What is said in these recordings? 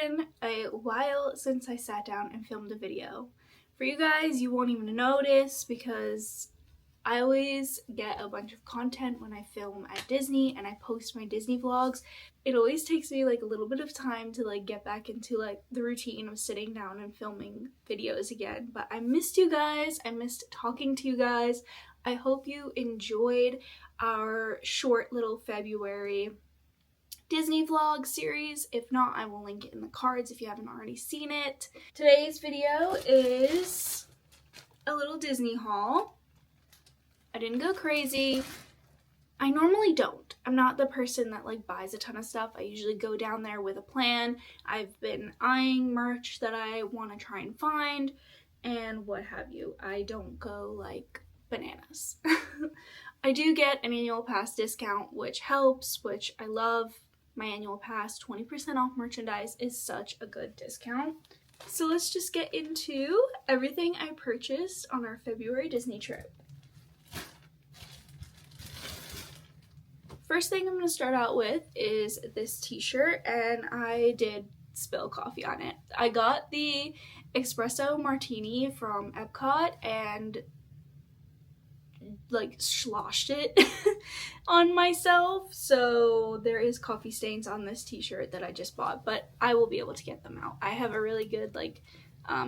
been a while since I sat down and filmed a video. For you guys, you won't even notice because I always get a bunch of content when I film at Disney and I post my Disney vlogs. It always takes me like a little bit of time to like get back into like the routine of sitting down and filming videos again. But I missed you guys. I missed talking to you guys. I hope you enjoyed our short little February Disney vlog series. If not, I will link it in the cards if you haven't already seen it. Today's video is a little Disney haul. I didn't go crazy. I normally don't. I'm not the person that like buys a ton of stuff. I usually go down there with a plan. I've been eyeing merch that I want to try and find and what have you. I don't go like bananas. I do get an annual pass discount, which helps, which I love. My annual pass, 20% off merchandise is such a good discount. So let's just get into everything I purchased on our February Disney trip. First thing I'm going to start out with is this t-shirt, and I did spill coffee on it. I got the espresso martini from Epcot and like sloshed it on myself, so there is coffee stains on this t-shirt that I just bought, but I will be able to get them out. I have a really good like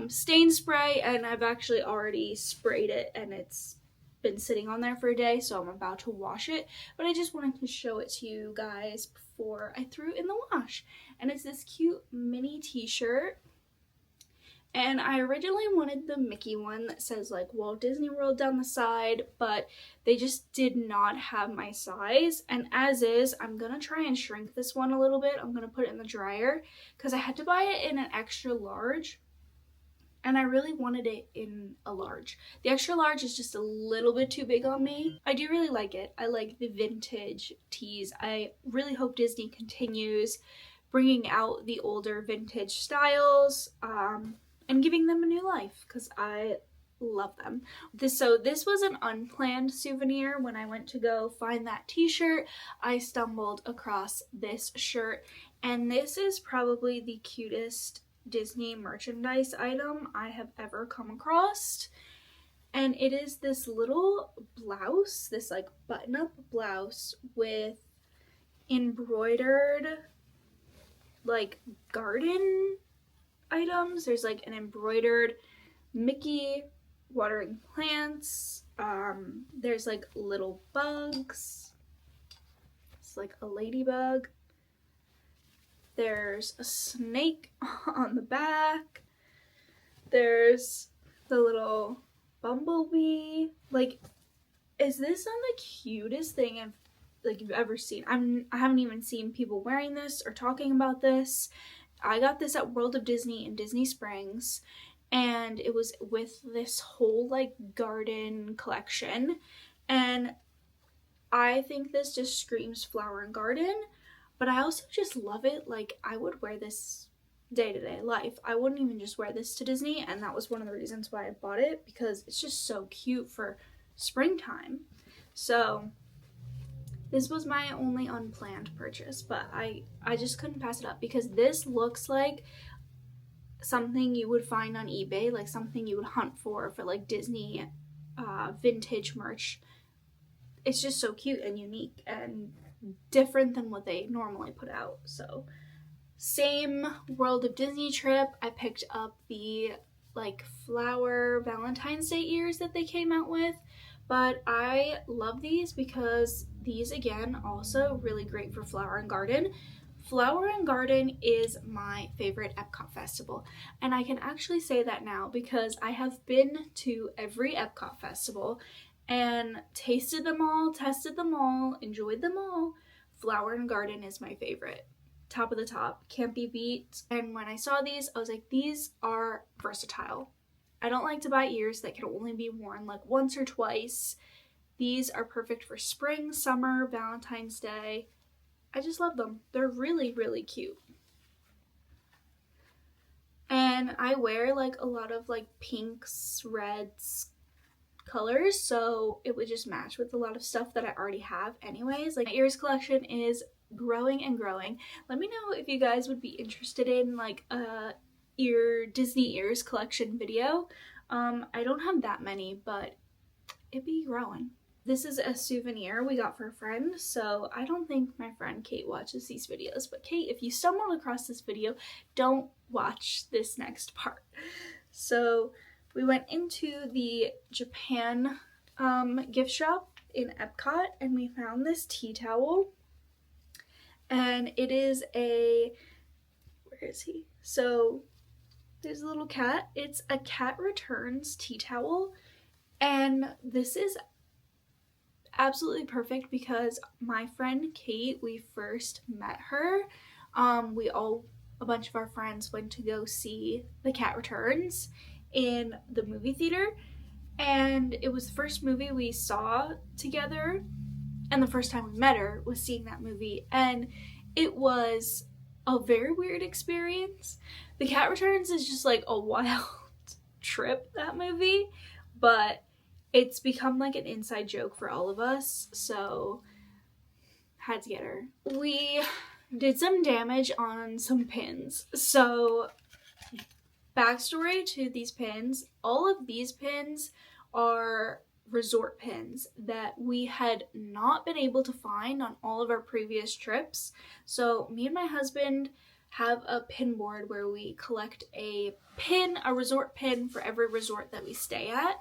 stain spray, and I've actually already sprayed it and it's been sitting on there for a day, so I'm about to wash it, but I just wanted to show it to you guys before I threw it in the wash. And it's this cute mini t-shirt, and I originally wanted the Mickey one that says like Walt Disney World down the side, but they just did not have my size. And as is, I'm gonna try and shrink this one a little bit. I'm gonna put it in the dryer because I had to buy it in an extra large, and I really wanted it in a large. The extra large is just a little bit too big on me. I do really like it. I like the vintage tees. I really hope Disney continues bringing out the older vintage styles and giving them a new life because I love them. So this was an unplanned souvenir. When I went to go find that t-shirt, I stumbled across this shirt, and this is probably the cutest Disney merchandise item I have ever come across. And it is this little blouse, this like button-up blouse with embroidered like garden items. There's like an embroidered Mickey watering plants. There's like little bugs. It's like a ladybug. There's a snake on the back. There's the little bumblebee. Like, is this not the cutest thing you've ever seen? I haven't even seen people wearing this or talking about this. I got this at World of Disney in Disney Springs, and it was with this whole like garden collection, and I think this just screams flower and garden. But I also just love it. Like, I would wear this day-to-day life. I wouldn't even just wear this to Disney, and that was one of the reasons why I bought it, because it's just so cute for springtime. So this was my only unplanned purchase, but I just couldn't pass it up because this looks like something you would find on eBay, like something you would hunt for like Disney vintage merch. It's just so cute and unique and different than what they normally put out. So same World of Disney trip, I picked up the like flower Valentine's Day ears that they came out with, but I love these because these again also really great for Flower and Garden. Flower and Garden is my favorite Epcot festival, and I can actually say that now because I have been to every Epcot festival and tasted them all, tested them all, enjoyed them all. Flower and Garden is my favorite. Top of the top, can't be beat. And when I saw these, I was like, these are versatile. I don't like to buy ears that can only be worn like once or twice. These are perfect for spring, summer, Valentine's Day. I just love them. They're really, really cute. And I wear like a lot of like pinks, reds, colors, so it would just match with a lot of stuff that I already have anyways. Like, my ears collection is growing and growing. Let me know if you guys would be interested in like a Disney ears collection video. I don't have that many, but it'd be growing. This is a souvenir we got for a friend, so I don't think my friend Kate watches these videos, but Kate, if you stumbled across this video, don't watch this next part. So we went into the Japan gift shop in Epcot, and we found this tea towel, and it is a, where is he? So there's a little cat. It's a cat returns tea towel, and this is absolutely perfect because my friend Kate, we first met her. A bunch of our friends went to go see The Cat Returns in the movie theater, and it was the first movie we saw together, and the first time we met her was seeing that movie, and it was a very weird experience. The Cat Returns is just like a wild trip, that movie, but it's become like an inside joke for all of us, so had to get her. We did some damage on some pins. So, backstory to these pins, all of these pins are resort pins that we had not been able to find on all of our previous trips. So me and my husband have a pin board where we collect a resort pin for every resort that we stay at.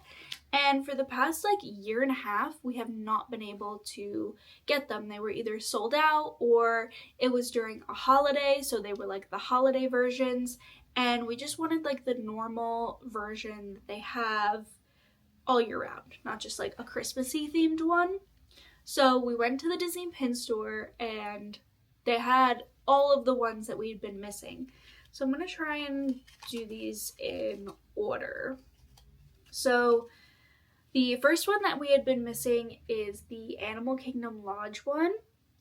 And for the past like year and a half, we have not been able to get them. They were either sold out or it was during a holiday, so they were like the holiday versions. And we just wanted like the normal version that they have all year round, not just like a Christmassy themed one. So we went to the Disney pin store and they had all of the ones that we'd been missing. So I'm gonna try and do these in order. So the first one that we had been missing is the Animal Kingdom Lodge one,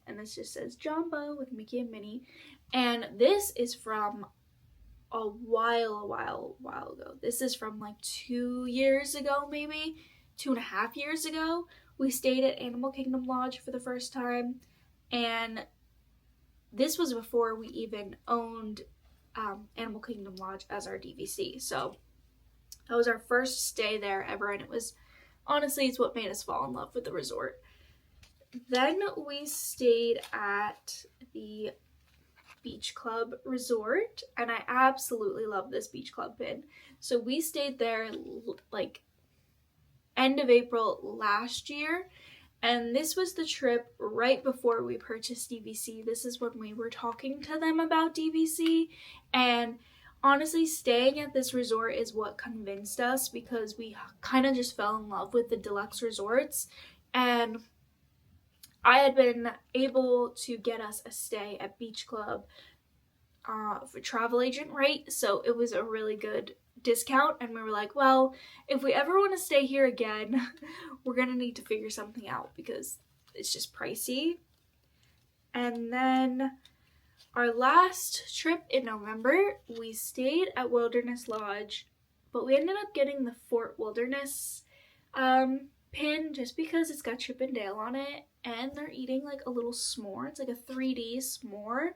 and this just says Jumbo with Mickey and Minnie, and this is from a while ago. This is from like 2 years ago, maybe 2.5 years ago. We stayed at Animal Kingdom Lodge for the first time, and this was before we even owned Animal Kingdom Lodge as our DVC. So that was our first stay there ever, and it was honestly, it's what made us fall in love with the resort. Then we stayed at the Beach Club Resort, and I absolutely love this Beach Club pin. So we stayed there like end of April last year, and this was the trip right before we purchased DVC. This is when we were talking to them about DVC, and honestly, staying at this resort is what convinced us, because we kind of just fell in love with the deluxe resorts, and I had been able to get us a stay at Beach Club for travel agent rate, so it was a really good discount, and we were like, well, if we ever want to stay here again, we're gonna need to figure something out because it's just pricey. And then our last trip in November, we stayed at Wilderness Lodge, but we ended up getting the Fort Wilderness pin just because it's got Chip and Dale on it, and they're eating like a little s'more. It's like a 3D s'more.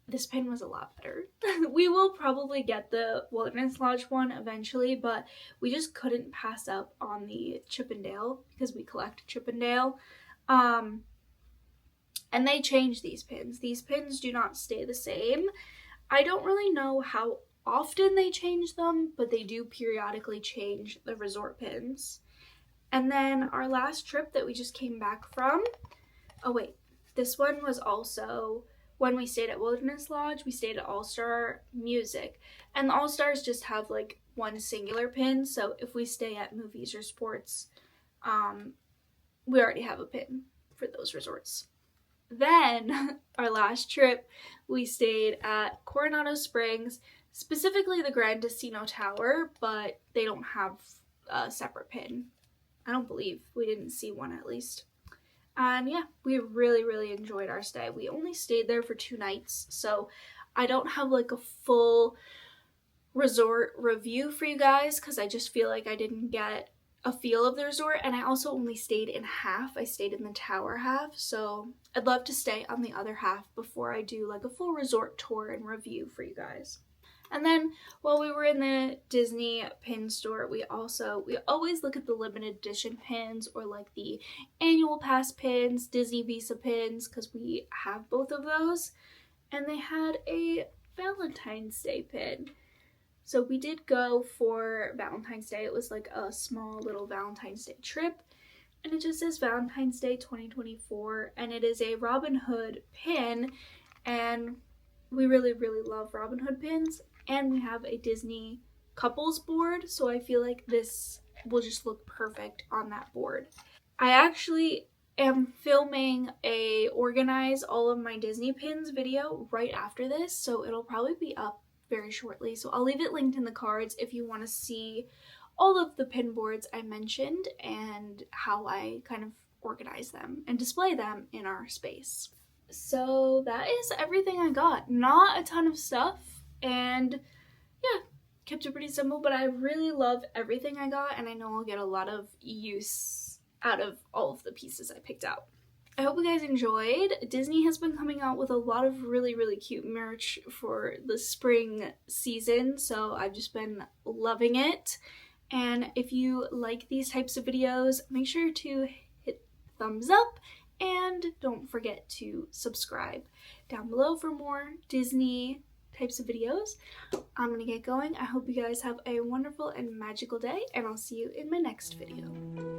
This pin was a lot better. We will probably get the Wilderness Lodge one eventually, but we just couldn't pass up on the Chip and Dale because we collect Chip and Dale. And they change these pins. These pins do not stay the same. I don't really know how often they change them, but they do periodically change the resort pins. And then our last trip that we just came back from, oh wait, this one was also when we stayed at Wilderness Lodge. We stayed at All-Star Music, and the All-Stars just have like one singular pin, so if we stay at movies or sports, we already have a pin for those resorts. Then our last trip, we stayed at Coronado Springs, specifically the Grand Casino Tower, but they don't have a separate pin. I don't believe. We didn't see one, at least. And yeah, we really enjoyed our stay. We only stayed there for 2 nights, so I don't have like a full resort review for you guys because I just feel like I didn't get a feel of the resort, and I also only stayed in half. I stayed in the tower half, so I'd love to stay on the other half before I do like a full resort tour and review for you guys. And then while we were in the Disney pin store, we always look at the limited edition pins or like the annual pass pins, Disney Visa pins, because we have both of those. And they had a Valentine's Day pin. So we did go for Valentine's Day. It was like a small little Valentine's Day trip. And it just says Valentine's Day 2024. And it is a Robin Hood pin. And we really, really love Robin Hood pins. And we have a Disney couples board. So I feel like this will just look perfect on that board. I actually am filming a organize all of my Disney pins video right after this. So it'll probably be up very shortly, so I'll leave it linked in the cards if you want to see all of the pin boards I mentioned and how I kind of organize them and display them in our space. So that is everything I got. Not a ton of stuff, and yeah, kept it pretty simple, but I really love everything I got, and I know I'll get a lot of use out of all of the pieces I picked out. I hope you guys enjoyed. Disney has been coming out with a lot of really, really cute merch for the spring season, so I've just been loving it. And if you like these types of videos, make sure to hit thumbs up and don't forget to subscribe down below for more Disney types of videos. I'm gonna get going. I hope you guys have a wonderful and magical day, and I'll see you in my next video.